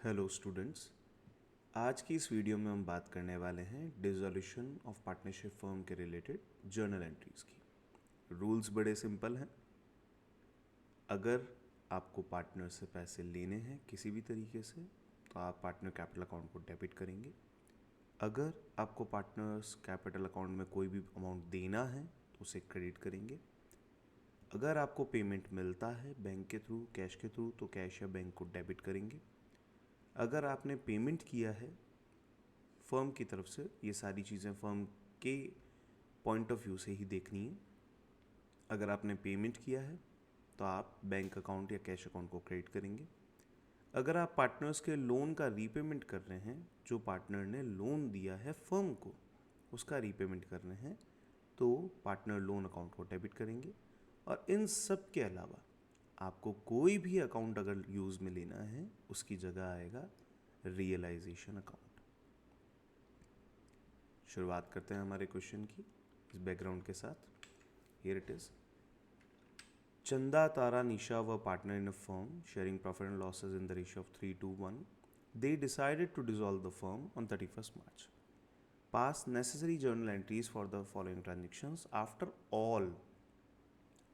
Hello students. आज की इस वीडियो में हम बात करने वाले हैं डिसोल्यूशन ऑफ पार्टनरशिप फर्म के रिलेटेड जर्नल एंट्रीज की। रूल्स बड़े सिंपल हैं। अगर आपको पार्टनर से पैसे लेने हैं किसी भी तरीके से तो आप पार्टनर कैपिटल अकाउंट को डेबिट करेंगे। अगर आपको पार्टनर्स कैपिटल अकाउंट में कोई भी अमाउंट देना है तो उसे क्रेडिट करेंगे। अगर आपको पेमेंट मिलता है बैंक के थ्रू, कैश के थ्रू, तो कैश या बैंक को डेबिट करेंगे। अगर आपने पेमेंट किया है फर्म की तरफ से, ये सारी चीज़ें फर्म के पॉइंट ऑफ व्यू से ही देखनी है। अगर आपने पेमेंट किया है तो आप बैंक अकाउंट या कैश अकाउंट को क्रेडिट करेंगे। अगर आप पार्टनर्स के लोन का रीपेमेंट कर रहे हैं, जो पार्टनर ने लोन दिया है फर्म को उसका रीपेमेंट कर रहे हैं, तो पार्टनर लोन अकाउंट को डेबिट करेंगे। और इन सब के अलावा आपको कोई भी अकाउंट अगर यूज़ में लेना है उसकी जगह आएगा रियलाइजेशन अकाउंट। शुरुआत करते हैं हमारे क्वेश्चन की इस बैकग्राउंड के साथ। Here it is. चंदा, तारा, निशा were partner in a firm sharing profit and losses in the ratio of 3:1. They decided to dissolve the firm on 31st March. Pass necessary journal entries for the following transactions after all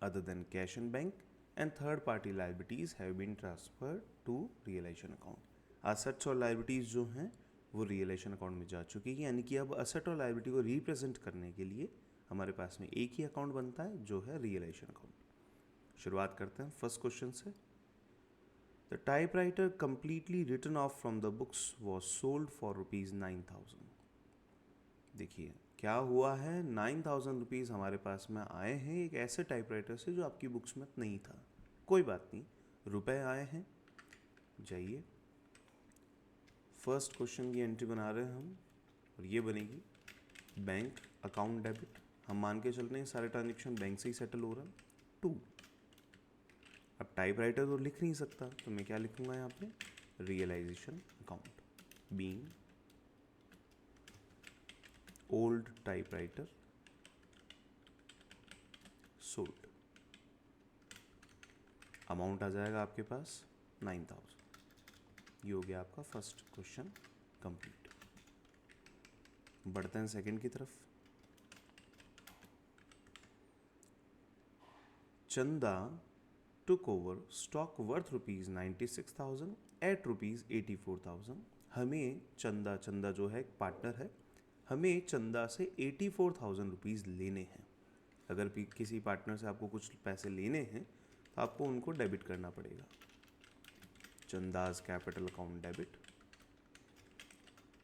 other than cash and bank and third party liabilities have been transferred to realization account. assets और liabilities जो हैं वो realisation account में जा चुकी है, यानी कि अब असेट और लायबिलिटी को रिप्रेजेंट करने के लिए हमारे पास में एक ही अकाउंट बनता है जो है रियलाइजेशन अकाउंट। शुरुआत करते हैं फर्स्ट क्वेश्चन से। The typewriter completely written off from the books was sold for ₹9,000। देखिए क्या हुआ है, 9,000 रुपीज़ हमारे पास में आए हैं एक ऐसे टाइपराइटर से जो आपकी बुक्स में नहीं था। कोई बात नहीं, रुपए आए हैं। जाइए फर्स्ट क्वेश्चन की एंट्री बना रहे हैं हम, और ये बनेगी बैंक अकाउंट डेबिट। हम मान के चल रहे हैं सारे ट्रांजेक्शन बैंक से ही सेटल हो रहा है। 2, अब टाइपराइटर तो लिख नहीं सकता तो मैं क्या लिखूंगा यहाँ पे, realization account being old typewriter sold. Amount आ जाएगा आपके पास 9,000। ये हो गया आपका फर्स्ट क्वेश्चन कंप्लीट। बढ़ते हैं सेकंड की तरफ। चंदा took over stock worth ₹96,000 at ₹84,000। हमें चंदा जो है एक पार्टनर है, हमें चंदा से 84,000 रुपीज़ लेने हैं। अगर भी किसी पार्टनर से आपको कुछ पैसे लेने हैं तो आपको उनको डेबिट करना पड़ेगा। चंदाज कैपिटल अकाउंट डेबिट।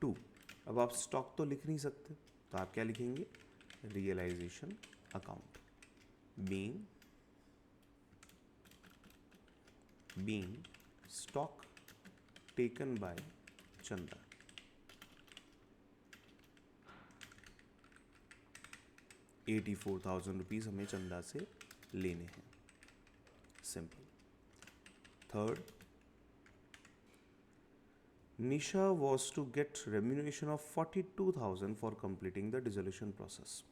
2, अब आप स्टॉक तो लिख नहीं सकते तो आप क्या लिखेंगे, realisation account being stock taken by चंदा। ₹84,000 हमें चंदा से लेने हैं। Simple. Third, Nisha was to get remuneration of 42,000 for completing the dissolution process.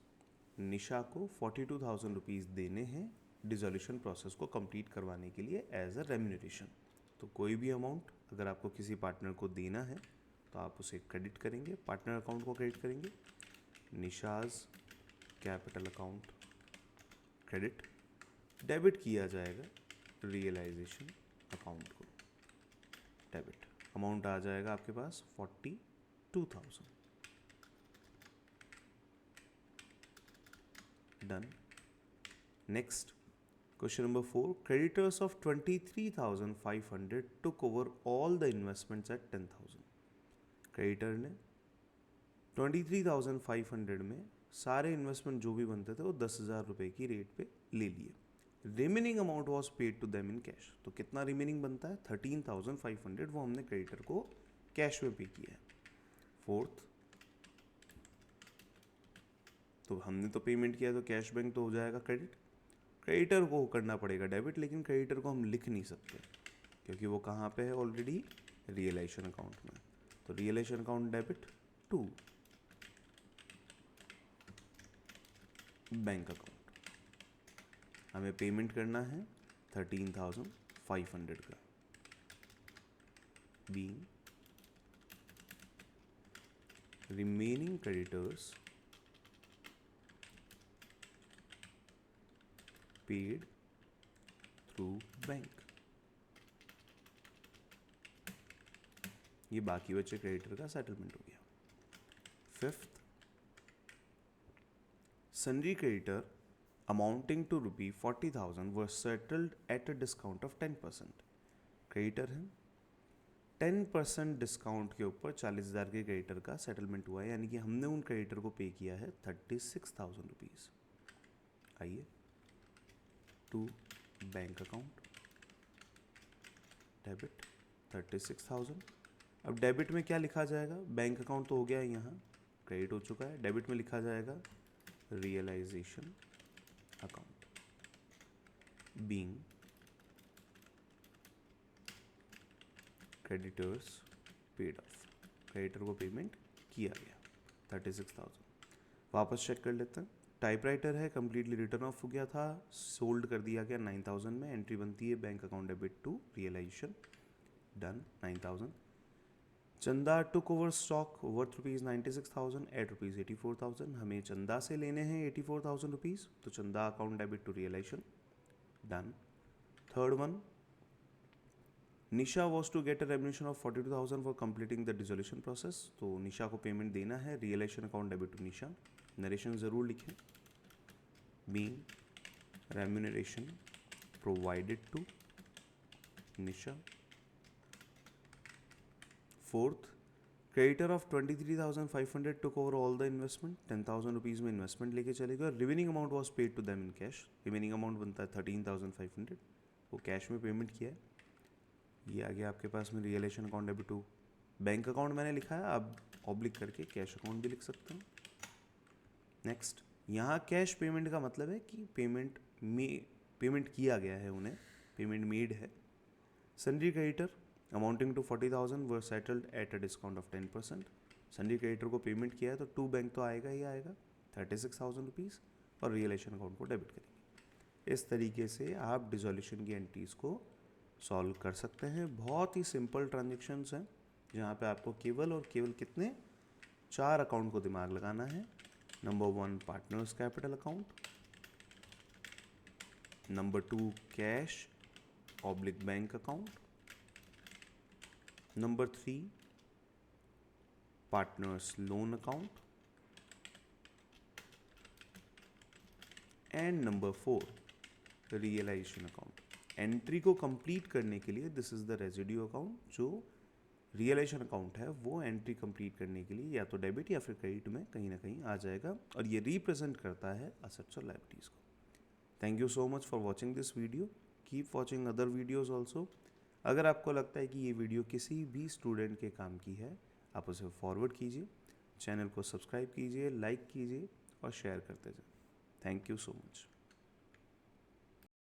Nisha को 42,000 रुपीज़ देने हैं डिसोल्यूशन प्रोसेस को कंप्लीट करवाने के लिए एज अ रेम्यूनरेशन। तो कोई भी अमाउंट अगर आपको किसी पार्टनर को देना है तो आप उसे क्रेडिट करेंगे, पार्टनर अकाउंट को क्रेडिट करेंगे। निशाज कैपिटल अकाउंट क्रेडिट, डेबिट किया जाएगा रियलाइजेशन अकाउंट को डेबिट। अमाउंट आ जाएगा आपके पास 42,000। Done. Next question number 4, creditors of 23,500 took over all the investments at 10,000। Creditor ने 23,500 में सारे इन्वेस्टमेंट जो भी बनते थे वो 10,000 रुपये की रेट पे ले लिए। Remaining amount was paid to them in cash. तो कितना रिमेनिंग बनता है, 13,500, वो हमने क्रेडिटर को कैश में पे किया है। फोर्थ, तो हमने तो पेमेंट किया तो कैश बैंक तो हो जाएगा क्रेडिट, क्रेडिटर को करना पड़ेगा डेबिट, लेकिन क्रेडिटर को हम लिख नहीं सकते क्योंकि वो कहाँ पे है ऑलरेडी, रियलाइजेशन अकाउंट में। तो realisation account debit to bank account. हमें पेमेंट करना है 13,500 का, being remaining creditors paid through bank। ये बाकी बचे क्रेडिटर का सेटलमेंट हो गया। Fifth, sundry creditor amounting to ₹40,000 was settled at a discount of 10%। Creditor है, 10% डिस्काउंट के ऊपर 40,000 के क्रेडिटर का सेटलमेंट हुआ है, यानी कि हमने उन क्रेडिटर को पे किया है 36,000 रुपीज़। आइए टू बैंक अकाउंट, डेबिट 36,000। अब डेबिट में क्या लिखा जाएगा? बैंक अकाउंट तो हो गया है, यहाँ क्रेडिट हो चुका है। डेबिट में लिखा जाएगा realisation account being creditors paid off. Creditor को पेमेंट किया गया 36,000। वापस चेक कर लेते हैं। टाइपराइटर है, कम्प्लीटली रिटर्न ऑफ हो गया था, सोल्ड कर दिया गया 9,000 में। एंट्री बनती है bank account debit to realisation, done 9,000। Chanda took over stock worth ₹96,000 at ₹84,000। हमें चंदा से लेने हैं 84,000 रुपीज़, तो Chanda account debit to realisation, done. Third one, Nisha was to get a remuneration of 42,000 for completing the dissolution process. तो निशा को पेमेंट देना है, realisation account debit to Nisha. Narration ज़रूर लिखें, being remuneration provided to Nisha. Fourth, creditor of 23,500 took over all the investment. 10,000 rupees में investment लेके चलेगा। Remaining amount was paid to them in cash. Remaining amount बनता है 13,500, वो कैश में पेमेंट किया है। ये आ गया आपके पास में realisation account debit to bank account मैंने लिखा है, आप ऑब्लिक करके कैश अकाउंट भी लिख सकते हैं। नेक्स्ट, यहाँ कैश पेमेंट का मतलब है कि पेमेंट किया गया है, उन्हें पेमेंट मेड है। Sundry creditor amounting to 40,000 were settled at a discount of 10%। Sundry creditor को पेमेंट किया है तो टू बैंक तो आएगा ही आएगा, 36,000 रुपीज़, और रियलाइजेशन अकाउंट को डेबिट करेंगे। इस तरीके से आप डिसोल्यूशन की एंट्रीज़ को सॉल्व कर सकते हैं। बहुत ही सिंपल ट्रांजेक्शन्स हैं, जहाँ पे आपको केवल और केवल कितने 4 अकाउंट को दिमाग लगाना है। Number 1 partners capital account, number 2 cash oblique bank account, number 3 partners loan account, and number 4 realisation account. Entry को कंप्लीट करने के लिए this is the residue account, जो रियलाइजेशन अकाउंट है वो एंट्री कंप्लीट करने के लिए या तो डेबिट या फिर क्रेडिट में कहीं ना कहीं आ जाएगा, और ये रिप्रेजेंट करता है असेट्स और लायबिलिटीज़ को। Thank you so much for watching this video, keep watching other videos also. अगर आपको लगता है कि ये वीडियो किसी भी स्टूडेंट के काम की है, आप उसे फॉरवर्ड कीजिए, चैनल को सब्सक्राइब कीजिए, लाइक कीजिए और शेयर करते जाए। Thank you so much.